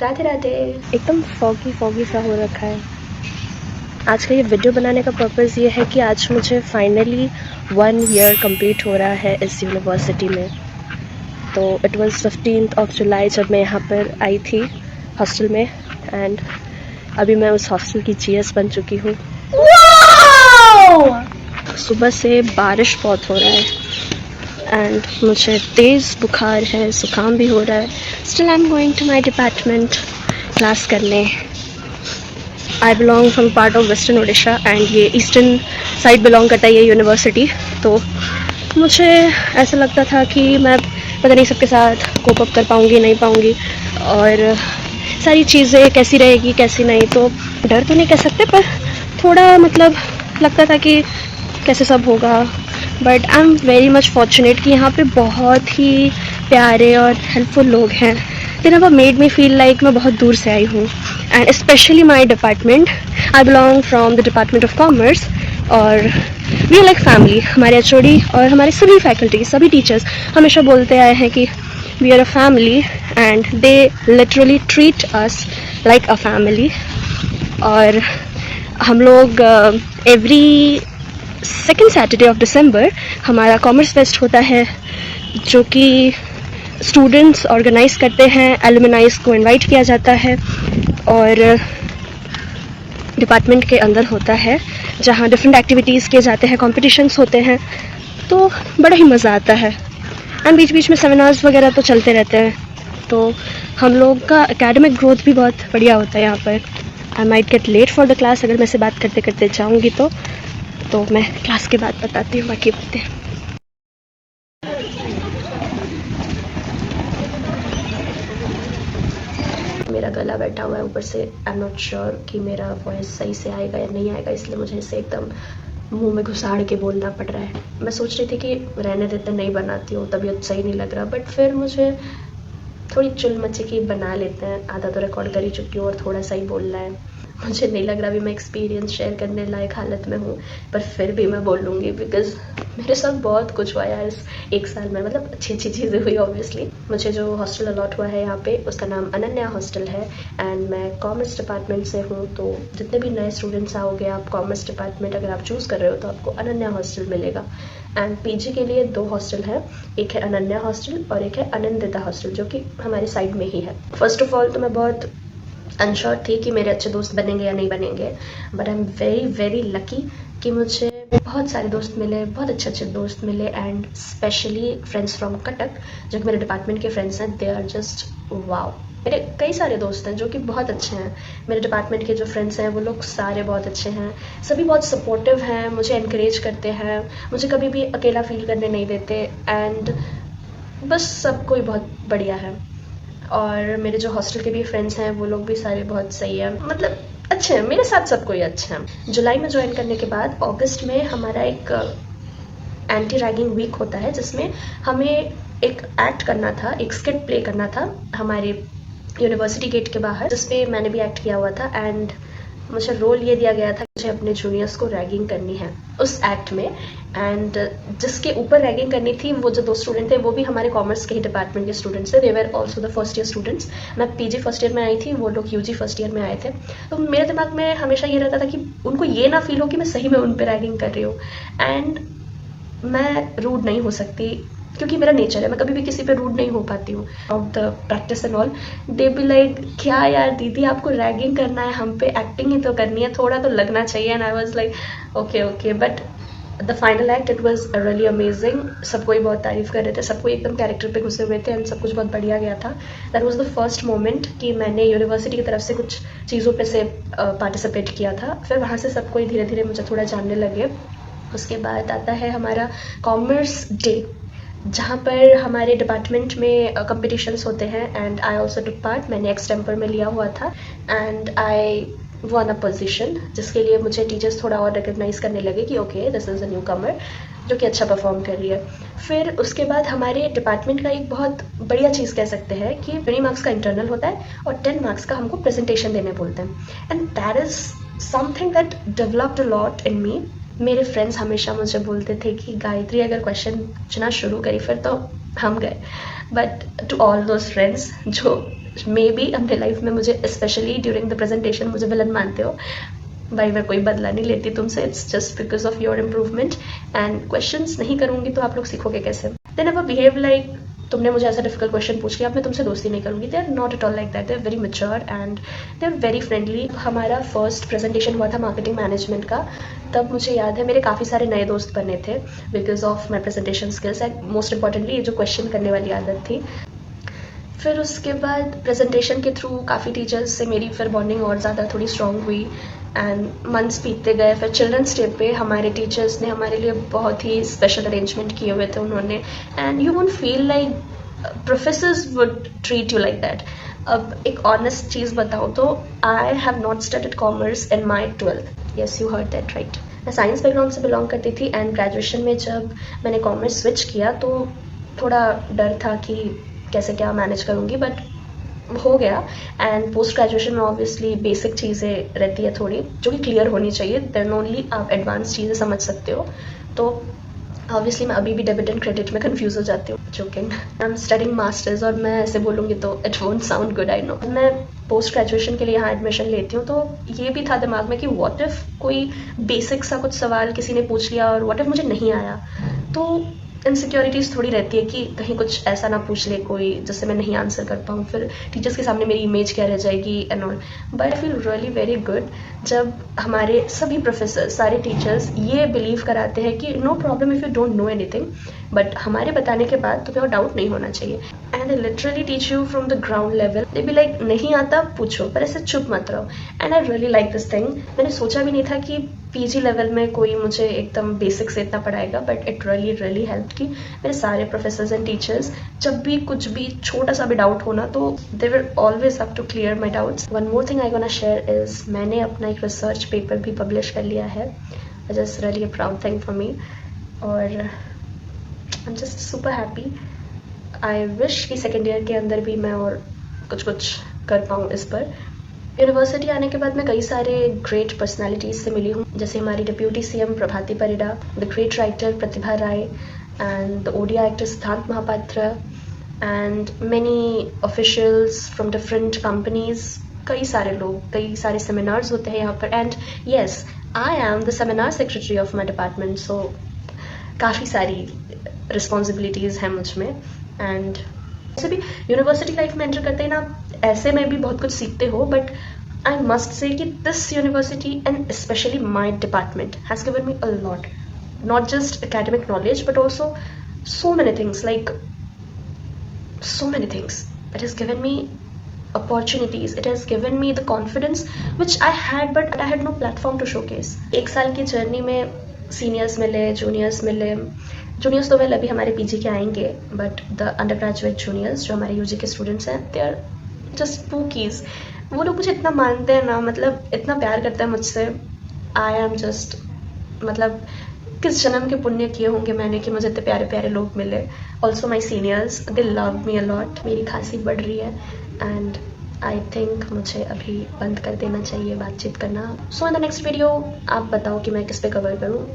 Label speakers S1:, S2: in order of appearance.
S1: राधे राधे। एकदम foggy foggy सा हो रखा है। आज का ये वीडियो बनाने का पर्पज़ ये है कि आज मुझे फाइनली 1 ईयर कंप्लीट हो रहा है इस यूनिवर्सिटी में। तो इट वाज 15 जुलाई जब मैं यहाँ पर आई थी हॉस्टल में, एंड अभी मैं उस हॉस्टल की जीएस बन चुकी हूँ। सुबह से बारिश बहुत हो रहा है एंड मुझे तेज़ बुखार है, ज़ुकाम भी हो रहा है। Still I am going to my department class करने। I belong from part of western Orissa and ये ईस्टर्न साइड बिलोंग करता है ये यूनिवर्सिटी। तो मुझे ऐसा लगता था कि मैं पता नहीं सबके साथ कोप अप कर पाऊँगी नहीं पाऊँगी, और सारी चीज़ें कैसी रहेगी कैसी नहीं। तो डर तो नहीं कह सकते, पर थोड़ा मतलब लगता था कि कैसे सब होगा। But I am very much fortunate कि यहाँ पे बहुत ही प्यारे और हेल्पफुल लोग हैं। They never made me feel like मैं बहुत दूर से आई हूँ। And specially my department, I belong from the department of commerce, और वी आर लाइक फैमिली। हमारे एचओडी और हमारे सभी फैकल्टी, सभी टीचर्स हमेशा बोलते आए हैं कि we are a family, and they literally treat us like a family. और हम लोग एवरी सेकेंड सैटरडे ऑफ दिसंबर हमारा कॉमर्स फेस्ट होता है, जो कि स्टूडेंट्स ऑर्गेनाइज करते हैं। एलुमनाइज को इनवाइट किया जाता है और डिपार्टमेंट के अंदर होता है, जहाँ डिफरेंट एक्टिविटीज़ किए जाते हैं, कॉम्पिटिशन्स होते हैं। तो बड़ा ही मज़ा आता है। एंड बीच बीच में सेमिनार्स वगैरह तो चलते रहते हैं। तो हम लोग का एकेडमिक ग्रोथ भी बहुत बढ़िया होता है यहाँ पर। I might get late for the class अगर मैं से बात करते करते जाऊँगी तो मैं क्लास के बाद बताती हूँ बाकी बातें। मेरा गला बैठा हुआ है, ऊपर से आई एम नॉट श्योर कि मेरा वॉइस सही से आएगा या नहीं आएगा, इसलिए मुझे इसे एकदम मुंह में घुसाड़ के बोलना पड़ रहा है। मैं सोच रही थी कि रहने देते, नहीं बनाती हूँ, तबीयत सही नहीं लग रहा, बट फिर मुझे थोड़ी चुल मची कि बना लेते हैं। आधा तो रिकॉर्ड कर ही चुकी हूँ और थोड़ा सा ही बोलना है। मुझे नहीं लग रहा अभी मैं एक्सपीरियंस शेयर करने लायक हालत में हूँ, पर फिर भी मैं बोलूँगी बिकॉज मेरे साथ बहुत कुछ हुआ यार इस 1 साल में। मतलब अच्छी अच्छी चीज़ें हुई ऑब्वियसली। मुझे जो हॉस्टल अलॉट हुआ है यहाँ पे, उसका नाम अनन्या हॉस्टल है, एंड मैं कॉमर्स डिपार्टमेंट से हूँ। तो जितने भी नए स्टूडेंट्स आओगे, आप कॉमर्स डिपार्टमेंट अगर आप चूज़ कर रहे हो तो आपको अनन्या हॉस्टल मिलेगा। एंड पीजी के लिए 2 हॉस्टल है, एक है अनन्या हॉस्टल और एक है अनंदिता हॉस्टल, जो कि हमारे साइड में ही है। फर्स्ट ऑफ ऑल तो मैं बहुत अनश्योर थी कि मेरे अच्छे दोस्त बनेंगे या नहीं बनेंगे, but I am very very lucky कि मुझे बहुत सारे दोस्त मिले, बहुत अच्छे अच्छे दोस्त मिले। And specially friends from Cuttack, जो कि मेरे डिपार्टमेंट के फ्रेंड्स हैं, दे आर जस्ट वाओ। मेरे कई सारे दोस्त हैं जो कि बहुत अच्छे हैं। मेरे डिपार्टमेंट के जो फ्रेंड्स हैं वो लोग सारे बहुत अच्छे हैं, सभी बहुत सपोर्टिव हैं, मुझे एनकरेज करते हैं, मुझे कभी भी अकेला फील करने नहीं देते। एंड बस सब कोई बहुत बढ़िया है। और मेरे जो हॉस्टल के भी फ्रेंड्स हैं वो लोग भी सारे बहुत सही हैं, मतलब अच्छे हैं। मेरे साथ सब कोई अच्छा है। जुलाई में ज्वाइन करने के बाद अगस्त में हमारा एक एंटी रैगिंग वीक होता है, जिसमें हमें एक एक्ट करना था, एक स्किट प्ले करना था हमारे यूनिवर्सिटी गेट के बाहर, जिसपे मैंने भी एक्ट किया हुआ था। एंड मुझे रोल ये दिया गया था कि मुझे अपने जूनियर्स को रैगिंग करनी है उस एक्ट में। एंड जिसके ऊपर रैगिंग करनी थी, वो जो 2 स्टूडेंट थे वो भी हमारे कॉमर्स के ही डिपार्टमेंट के स्टूडेंट्स थे। They were also the first year students. मैं पीजी फर्स्ट ईयर में आई थी, वो लोग यूजी फर्स्ट ईयर में आए थे। तो मेरे दिमाग में हमेशा ये रहता था कि उनको ये ना फील हो कि मैं सही में उन पर रैगिंग कर रही हूँ। एंड मैं रूड नहीं हो सकती, क्योंकि मेरा नेचर है, मैं कभी भी किसी पे रूड नहीं हो पाती हूँ। Of the practice and all, they be like, क्या यार दीदी आपको रैगिंग करना है, हम पे एक्टिंग ही तो करनी है, थोड़ा तो लगना चाहिए। And I was like okay, but the final act it was really amazing. सबको ही बहुत तारीफ कर रहे थे, सबको एकदम कैरेक्टर पे घुसे हुए थे, एंड सब कुछ बहुत बढ़िया गया था। That was the first moment कि मैंने यूनिवर्सिटी की तरफ से कुछ चीज़ों पे से पार्टिसिपेट किया था। फिर वहाँ से सबको ही धीरे धीरे मुझे थोड़ा जानने लगे। उसके बाद आता है हमारा कॉमर्स डे, जहाँ पर हमारे डिपार्टमेंट में कंपटीशंस होते हैं। And I also took part, मैंने एक्सटेम्पर में लिया हुआ था, and I one a position, जिसके लिए मुझे टीचर्स थोड़ा और रिकग्नाइज करने लगे कि okay this is a newcomer जो कि अच्छा परफॉर्म कर रही है। फिर उसके बाद हमारे डिपार्टमेंट का एक बहुत बढ़िया चीज़ कह सकते हैं कि 20 मार्क्स का इंटरनल होता है और 10 मार्क्स का हमको प्रेजेंटेशन देने बोलते हैं। And that is something that developed a lot in me, मेरे फ्रेंड्स हमेशा मुझे बोलते थे कि गायत्री अगर क्वेश्चन पूछना शुरू करी फिर तो हम गए। But to all those friends जो मे बी अपने लाइफ में मुझे स्पेशली ड्यूरिंग द प्रेजेंटेशन मुझे विलन मानते हो, भाई मैं कोई बदला नहीं लेती तुमसे, it's just because of your improvement. And questions नहीं करूंगी तो आप लोग सीखोगे कैसे? दे नेवर बिहेव लाइक तुमने मुझे ऐसा डिफिकल्ट क्वेश्चन पूछ लिया अब मैं तुमसे दोस्ती नहीं करूंगी। They are not at all like that, they are very mature and they are very friendly. हमारा फर्स्ट प्रेजेंटेशन हुआ था मार्केटिंग मैनेजमेंट का, तब मुझे याद है मेरे काफ़ी सारे नए दोस्त बने थे because of my presentation skills and most importantly ये जो क्वेश्चन करने वाली आदत थी। फिर उसके बाद प्रेजेंटेशन के थ्रू काफ़ी टीचर्स से मेरी फिर बॉन्डिंग और ज़्यादा थोड़ी स्ट्रॉन्ग हुई एंड मंथ्स बीतते गए। फिर चिल्ड्रंस डे पे हमारे टीचर्स ने हमारे लिए बहुत ही स्पेशल अरेंजमेंट किए हुए थे उन्होंने, and you won't feel like professors would treat you like that. अब एक ऑनेस्ट चीज़ बताऊँ तो I have not studied commerce in my 12th। Yes you heard that right. मैं साइंस बैकग्राउंड से बिलोंग करती थी एंड ग्रेजुएशन में जब मैंने कॉमर्स स्विच किया तो थोड़ा डर था कि कैसे क्या मैनेज करूँगी, बट हो गया। एंड पोस्ट ग्रेजुएशन में ऑब्वियसली बेसिक चीज़ें रहती है थोड़ी जो कि क्लियर होनी चाहिए, देन ओनली आप एडवांस चीज़ें समझ सकते हो। तो ऑब्वियसली मैं अभी भी डेबिट एंड क्रेडिट में कंफ्यूज हो जाती हूँ। Joking, I am studying masters और मैं ऐसे बोलूँगी तो it won't sound good, I know. मैं पोस्ट ग्रेजुएशन के लिए यहाँ एडमिशन लेती हूँ तो ये भी था दिमाग में कि व्हाट इफ़ कोई बेसिक सा कुछ सवाल किसी ने पूछ लिया और व्हाट इफ़ मुझे नहीं आया, तो इनसिक्योरिटीज़ थोड़ी रहती है कि कहीं कुछ ऐसा ना पूछ ले कोई जिससे मैं नहीं आंसर कर पाऊँ, फिर टीचर्स के सामने मेरी इमेज क्या रह जाएगी and all. But I feel really very good जब हमारे सभी प्रोफेसर सारे टीचर्स ये बिलीव कराते हैं कि no problem if you don't know anything, but हमारे बताने के बाद तुम्हें और डाउट नहीं होना चाहिए। And they literally teach you from the ground level. They be like नहीं आता पूछो पर ऐसे चुप मत रहो। And I really like this thing. मैंने सोचा भी नहीं था कि पीजी लेवल में कोई मुझे एकदम बेसिक से इतना पढ़ाएगा, but it really really help कि मेरे सारे प्रोफेसर्स एंड टीचर्स जब भी कुछ भी छोटा सा भी डाउट होना तो they will always have to clear my doubts. One more thing I gonna share is मैंने अपना एक रिसर्च पेपर भी पब्लिश कर लिया है, just really a proud thing for me और I am just super happy. I wish कि second year के अंदर भी मैं और कुछ कर पाऊँ इस पर। यूनिवर्सिटी आने के बाद मैं कई सारे ग्रेट पर्सनालिटीज़ से मिली हूँ, जैसे हमारी deputy CM Prabhati Parida, the great writer Pratibha Ray and the Odia actor Siddhant Mahapatra and many officials from different companies. कई सारे लोग, कई सारे सेमिनार्स होते हैं यहाँ पर and yes I am the seminar secretary of my department. So काफ़ी सारी रिस्पॉन्सिबिलिटीज़ हैं मुझ में। एंड वैसे भी यूनिवर्सिटी लाइफ में एंटर करते ही ना ऐसे में भी बहुत कुछ सीखते हो, बट आई मस्ट से कि this university and specially my department has given me a lot, not just academic knowledge but also so many things, like so many things. It has given me opportunities, it has given me the confidence which I had but I had no platform to showcase. एक साल की journey में seniors मिले, juniors मिले। Juniors तो well अभी हमारे PG के आएंगे, but the under graduate juniors जो हमारे यूजी के स्टूडेंट्स हैं दे आर जस्ट पूकीज। वो लोग मुझे इतना मानते हैं ना, मतलब इतना प्यार करते हैं मुझसे। आई एम जस्ट मतलब किस जन्म के पुण्य किए होंगे मैंने कि मुझे इतने प्यारे प्यारे लोग मिले। Also my seniors they love me a lot. मेरी खांसी बढ़ रही है एंड आई थिंक मुझे अभी बंद कर देना चाहिए बातचीत करना। सो इन द नेक्स्ट वीडियो आप बताओ कि मैं किस पे कवर करूँ।